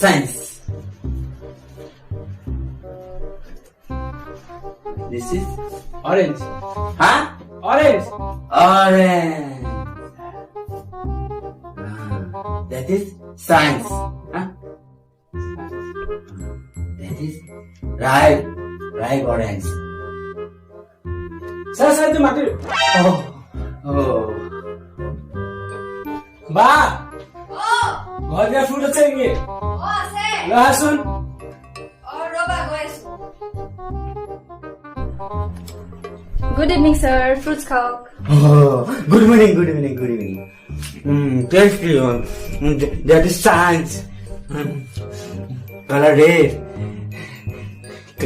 Science. This is Orange. huh? Orange. Orange. That is science. Huh? That is right. Right orange. Sir, tu mati. Oh. Oh. Ba. Oh, Ghar dia fruit ache nge. oh, ase. Lo asun. Oh, roba guys. Good evening, sir. Fruits khawk. Oh. Good evening. Good evening. Good evening. Tasty one. That is science. Color red.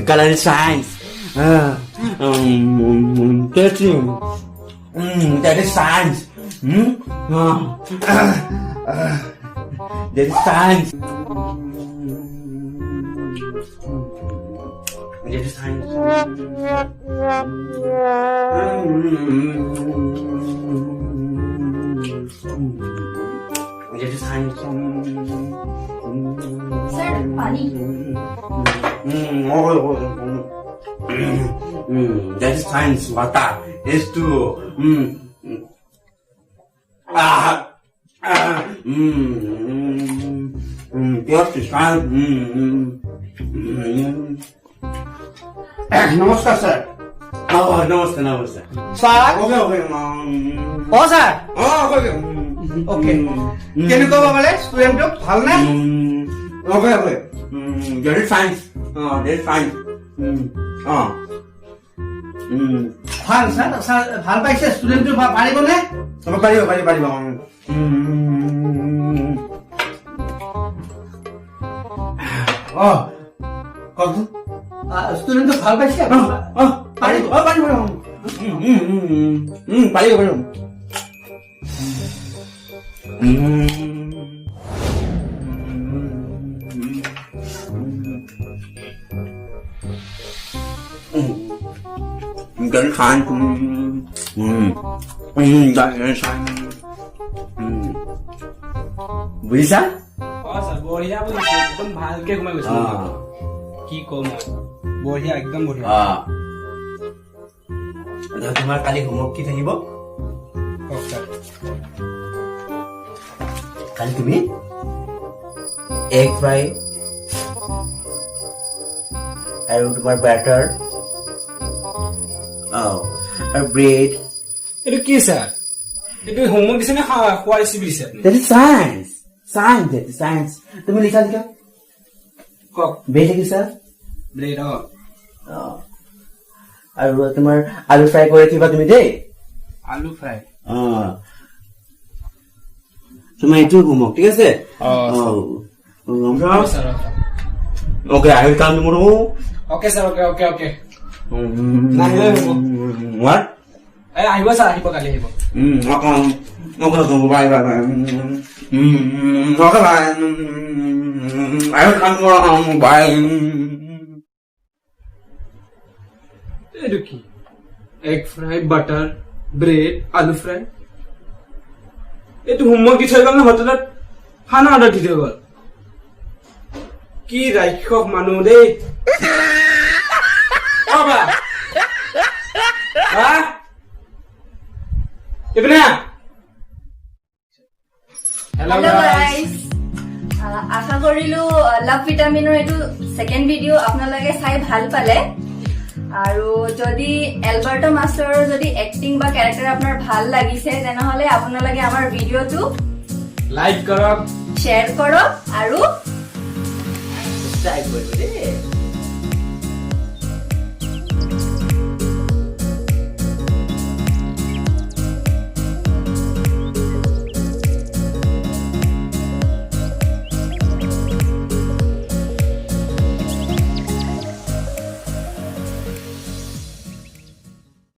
Color is science. Tasty. That is science. That is science. That is science. That is science. Sir, pani. That is science. Water is to just science. নমস্কার sir. Oh, namaste, namaste. Sir. Okay, okay. ও sir. Oh, okay. Okay. কেনেকুৱা পালে ষ্টুডেণ্টক ভাল নে? Okay, okay. That is science. That is science. ভাল sir, sir ভাল পাইছে ষ্টুডেণ্টটো পাৰিব নে? পাৰিব। কওকচোন। ষ্টুডেণ্টটো ভাল পাইছে? পাৰিব। পাৰিব। That is science. That is science. বুজিছা? অ স্যার বঢ়িয়া বুজিছো একদম ভালকে ঘুমাই গৈছো কি কম বঢ়িয়া একদম বঢ়িয়া তোমাৰ কালি হোমৱৰ্ক কি থাকিব? কওক স্যাৰ কালি তুমি এগ ফ্ৰাই আৰু তোমাৰ বাটাৰ আৰু ব্ৰেড। এইটো কি স্যাৰ এইটো হোমৱৰ্ক দিছে নে খোৱা ৰেচিপি দিছে আপুনি That is science. Science, that is science. তুমি লিখা লিখা। কওক ব্ৰেড লিখিছা? ব্ৰেড আৰু তোমাৰ আলু ফ্ৰাই কৰি ৰাখিবা তুমি দেই। আলু ফ্ৰাই তোমাৰ এইটো হোমৱৰ্ক ঠিক আছে? Sir Okay, I will come tomorrow. Okay sir okay নাহিলে হ'ব What? এই আহিব স্যার আহিব কালি আহিব Okay, bye. Okay, bye. I will come tomorrow. Bye. এইটো কি এগ ফ্ৰাই বাটাৰ ব্ৰেড আলু ফ্ৰাই এইটো হোমৱৰ্ক দি থৈ গ'ল নে হোটেলত খানা অৰ্ডাৰ দি থৈ গ'ল কি ৰাক্ষস মানুহ দেই Hello guys. আশা কৰিলো লাভ ভিটামিনৰ এইটো সেকেন্ড ভিডিও আপোনালোকে চাই ভাল পালে আৰু যদি এলবাৰ্টো মাষ্টৰৰ যদি এক্টিং বা ক্যাৰেক্টাৰ আপোনাৰ ভাল লাগিছে তেনেহলে আপোনালোকে আমাৰ ভিডিওটো লাইক কৰক শ্বেয়াৰ কৰক আৰু Subscribe.